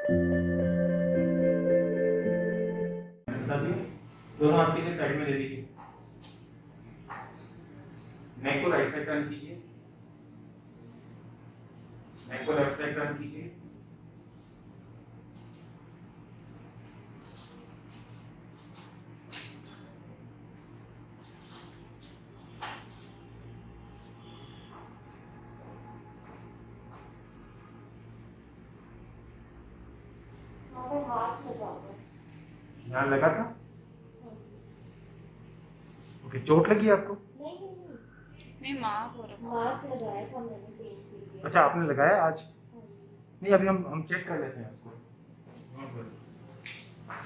दोनों हाथ पीछे साइड में ले लीजिए। नेक को राइट साइड टर्न कीजिए, नेक को लेफ्ट साइड टर्न कीजिए। यहाँ लगा था? ओके, चोट लगी आपको? नहीं मार्क लगाया था मैंने पेंट के लिए। अच्छा, आपने लगाया आज? नहीं, अभी हम चेक कर लेते हैं उसको।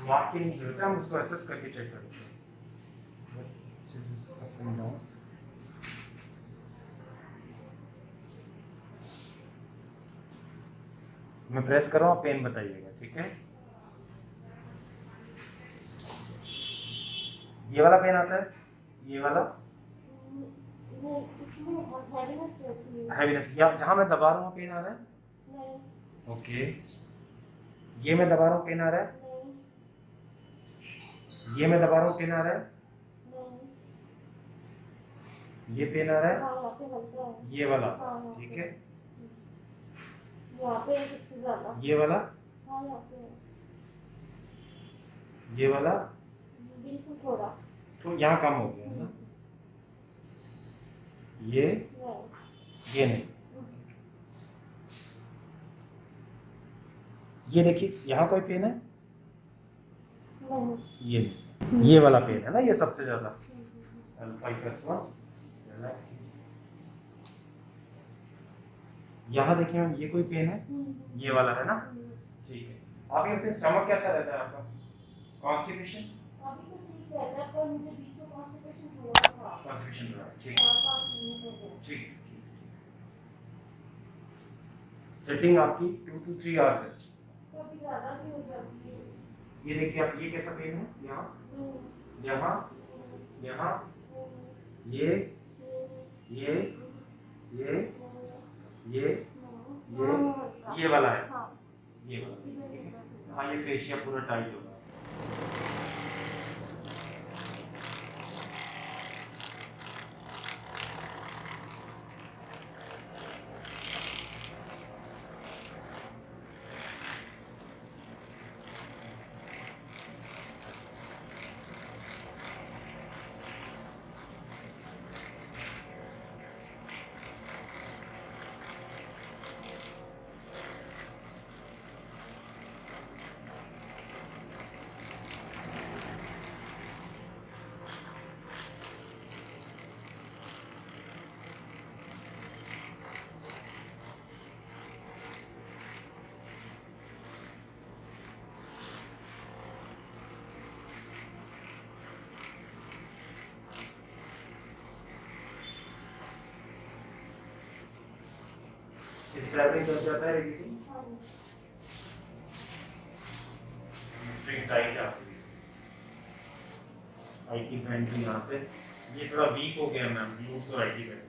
मार्क की नहीं जरूरत है, हम उसको एसेस करके चेक कर लेते हैं। मैं प्रेस कर रहा हूँ, पेन बताइएगा, ठीक है? ये वाला पेन आता है, ये वाला हैवीनेस जहाँ मैं दबा रहा हूँ पेन आ रहा है? नहीं। ओके, ये मैं दबा रहा हूँ पेन आ रहा है? नहीं। ये मैं दबा रहा हूँ पेन आ रहा है? नहीं। ये पेन आ रहा है? ये वाला, ठीक है? यहाँ पे सबसे ज्यादा। ये वाला? हाँ, यहाँ पे। ये वाला? बिल्कुल थोड़ा। तो यहाँ कम हो गया है ना? ये नहीं। ये देखिए, यहाँ कोई पेन है? नहीं। ये नहीं। ये वाला पेन है ना, ये सबसे ज्यादा। L5S1 रिलैक्स कीजिए। यहाँ देखिए मैम, ये कोई पेन है? ये वाला है ना? ठीक है। आप ये बताइए, स्टमक कैसा रहता है आपका? कॉन्स्टिपेशन? अभी तो ठीक रहता है, पर मुझे बीच में कॉन्स्टिपेशन हुआ था। कॉन्स्टिपेशन हुआ, ठीक है। 4-5 महीने हो गए। ठीक। सेटिंग आपकी 2 to 3 आवर्स है। कभी ज्यादा भी हो जाती है। ये देखिए आप, ये कैसा पेन है? यहाँ, यहाँ, यहाँ, ये, ये, ये, ये वाला है, ये वाला, ठीक है? हाँ, ये फेशिया पूरा टाइट होगा। स्क्रैपिंग कर जाता है रेडिएटिंग, स्ट्रिंग टाइट है आपकी। आईटी बैंड भी यहाँ से, ये थोड़ा वीक हो गया मैम, लूज तो IT band.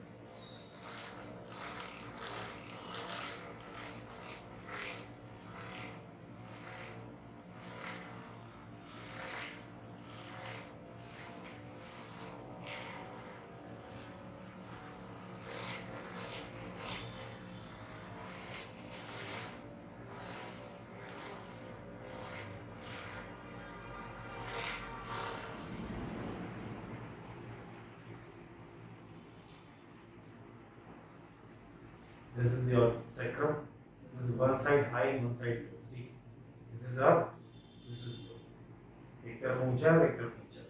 This is your sacrum. This is one side high and one side low. See, this is up, this is low. एक तरफ ऊंचा और एक तरफ नीचा,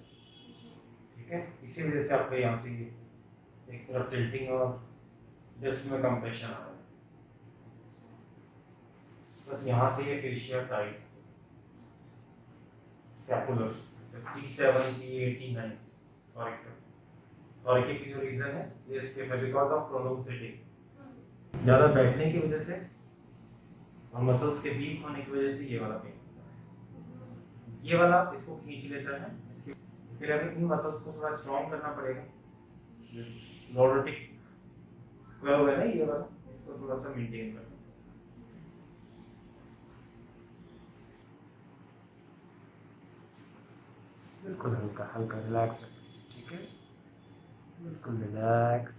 ठीक है? इसी वजह से आपका यहाँ से एक तरफ टिल्टिंग और डिस्क में कंप्रेशन आ रहा है। बस यहाँ से ये fascia tight, scapular T7 T89 थॉरिक की जो रीजन है ये इसके बिकॉज ऑफ प्रोलॉन्ग सिटिंग, ज़्यादा बैठने की वजह से और मसल्स के वीक होने की वजह से ये वाला पेन होता है। ये वाला इसको खींच लेता है, इसके लिए हमें इन मसल्स को थोड़ा स्ट्रॉन्ग करना पड़ेगा। लॉर्डोटिक कर्व है ना ये वाला, इसको थोड़ा सा मेंटेन करना। बिल्कुल हल्का हल्का रिलैक्स रखिए, ठीक है, बिल्कुल रिलैक्स।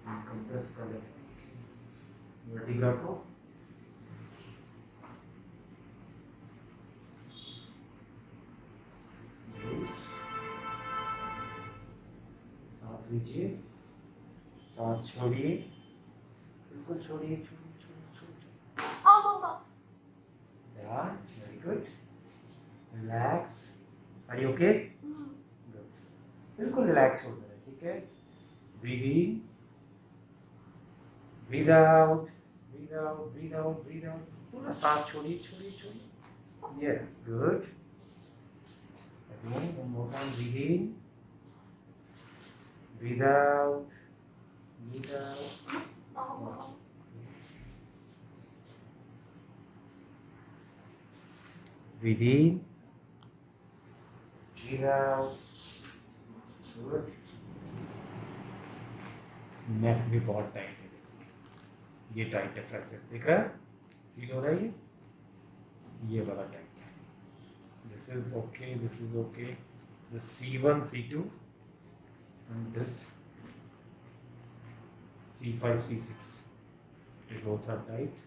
कंप्रेस कर लेते हैं वर्टिब्रा को। सांस लीजिए, सांस छोड़िए, बिल्कुल छोड़िए, छोड़िए छोड़िए छोड़िए। Yeah, very good. Relax. Are you okay? Good. बिल्कुल रिलैक्स हो जाए, ठीक है। Breathe in, breathe out, breathe out, breathe out, breathe out. पूरा सांस छोड़िए, छोड़िए, छोड़िए। Yes, good. Again, one more time. Breathe in, breathe out, breathe out. Breathe in, breathe out. Good. नेक भी बहुत टाइट है, ये टाइट है, फ्लेक्सिबल दिख रहा है, फील हो रहा है, ये वाला टाइट है। This is okay, this is okay. This C1 C2 and this C5 C6, they both are tight.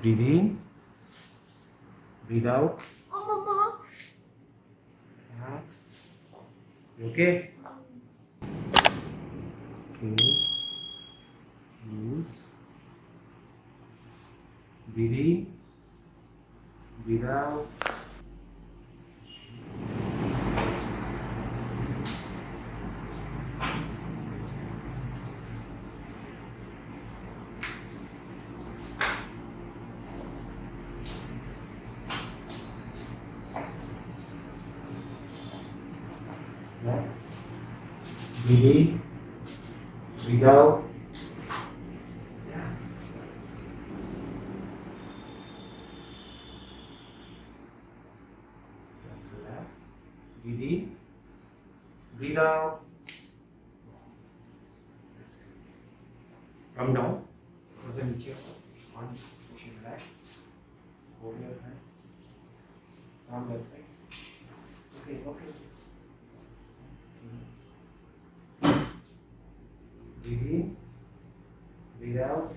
Breathe in, breathe out. Relax. You okay? Okay. Use. Breathe in, breathe out. Relax. Breathe in, breathe out. Yeah. Just relax. Breathe in, breathe out. Come down. Go to नीचे. On. Relax. Hold your hands. On that side. Okay. Okay. Breathe in, breathe out.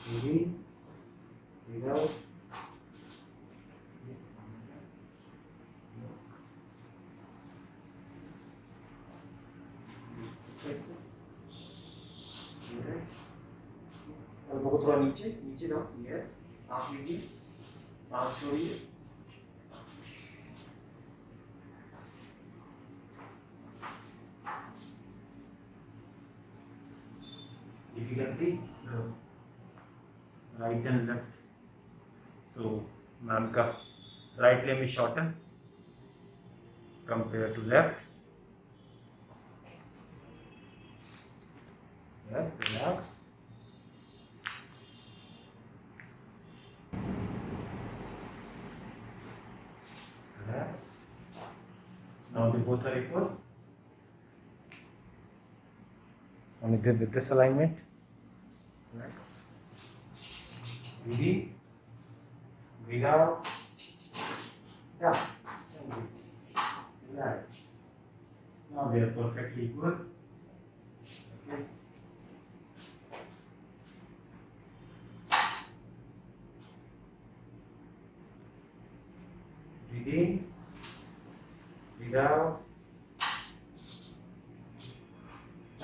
Breathe in, breathe out. और बहुत थोड़ा नीचे नीचे जाओ। Yes, सांस लीजिए, सांस छोड़िए। If you can see the right and left, so ma'am ka right limb is shorter compared to left. Yes, relax. Relax. Now they both are equal. Only good with this alignment. Relax. Breathe in. Breathe out. Yeah. Relax. Now they are perfectly equal. Okay. Breathe in. Breathe out.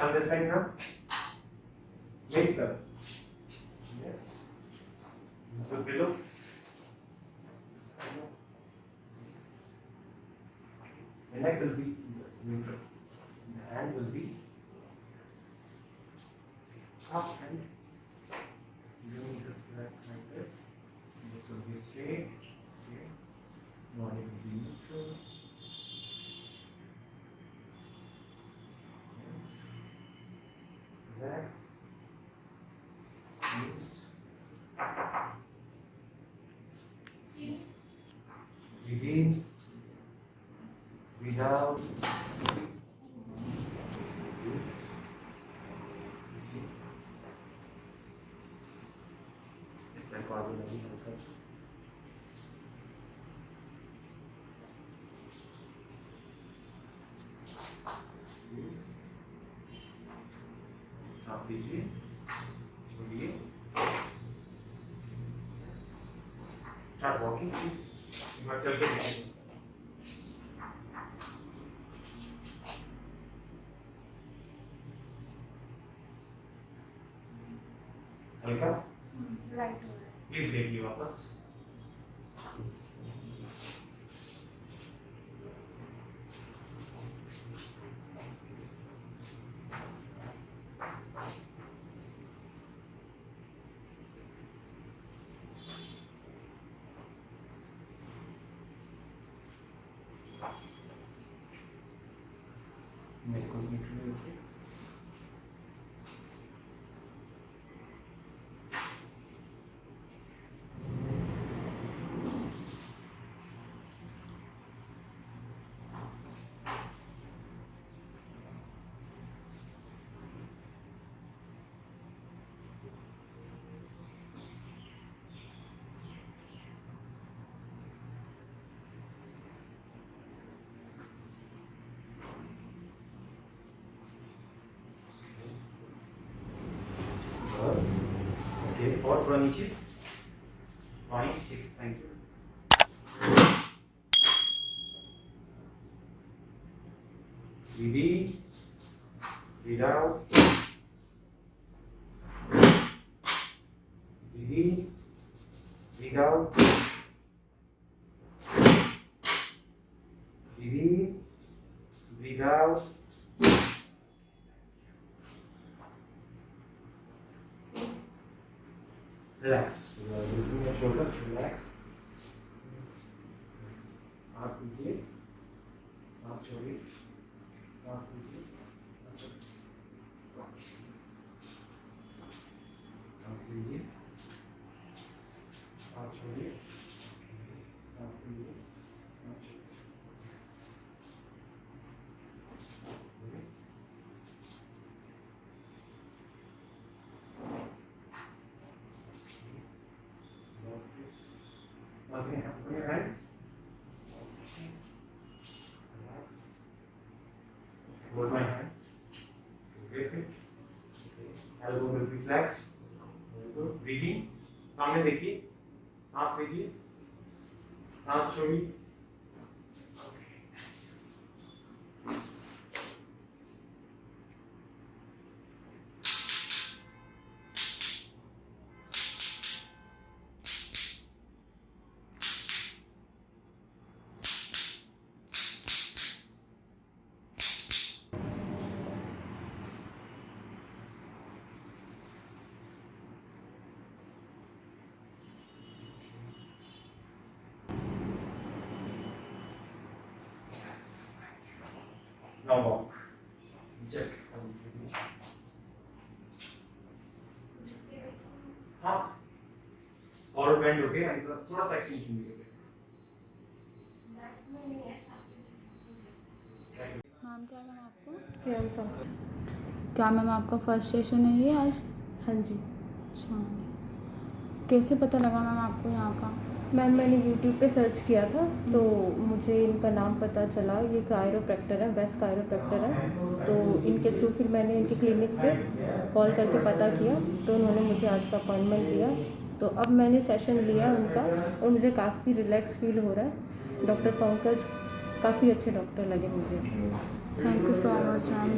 On this side now. Wait up. Yes. Look below. Yes. The neck will be neutral. The hand will be up and doing this like this. This will be straight. Okay. Body will be neutral. Yes. Breathe in, breathe out. इस पैर को आगे लगी हल्का सा। सांस लीजिए, छोड़िए। Start walking, please. एक बार चल के देखिए। हल्का लाइट हो रहा है। प्लीज देखिए वापस। मेरे को नीचे रखिए। बस ओके, और थोड़ा नीचे। फाइन, ठीक, thank you. Breathe in, breathe out. Breathe in, breathe out. Breathe in, breathe out. Relax. You are loosening your shoulder. Relax. Relax. सांस लीजिए, सांस छोड़िए, सांस लीजिए, सांस लीजिए, सांस छोड़िए, सांस लीजिए, सांस छोड़िए। Yes. Once again, open your hands. Once again. Relax. Hold my hand. Grip it. Elbow will be flexed. Very good. Breathing. सामने देखिए. सांस लीजिए. सांस छोड़िए. Now walk. Check. हाँ. और बेंड हो गए, थोड़ा सा एक्सटेंशन भी हो गया। नाम क्या है मैम आपको? प्रियंका। क्या मैम आपका फर्स्ट सेशन है ये आज? हाँ जी अच्छा, कैसे पता लगा मैम आपको यहाँ का? मैम, मैंने यूट्यूब पे सर्च किया था तो मुझे इनका नाम पता चला। ये कायरोप्रैक्टर है, बेस्ट कायरोप्रैक्टर है। तो इनके थ्रू फिर मैंने इनके क्लिनिक पे कॉल करके पता किया तो उन्होंने मुझे आज का अपॉइंटमेंट दिया। तो अब मैंने सेशन लिया उनका और मुझे काफ़ी रिलैक्स फील हो रहा है। डॉक्टर पंकज काफ़ी अच्छे डॉक्टर लगे मुझे। Thank you so much ma'am.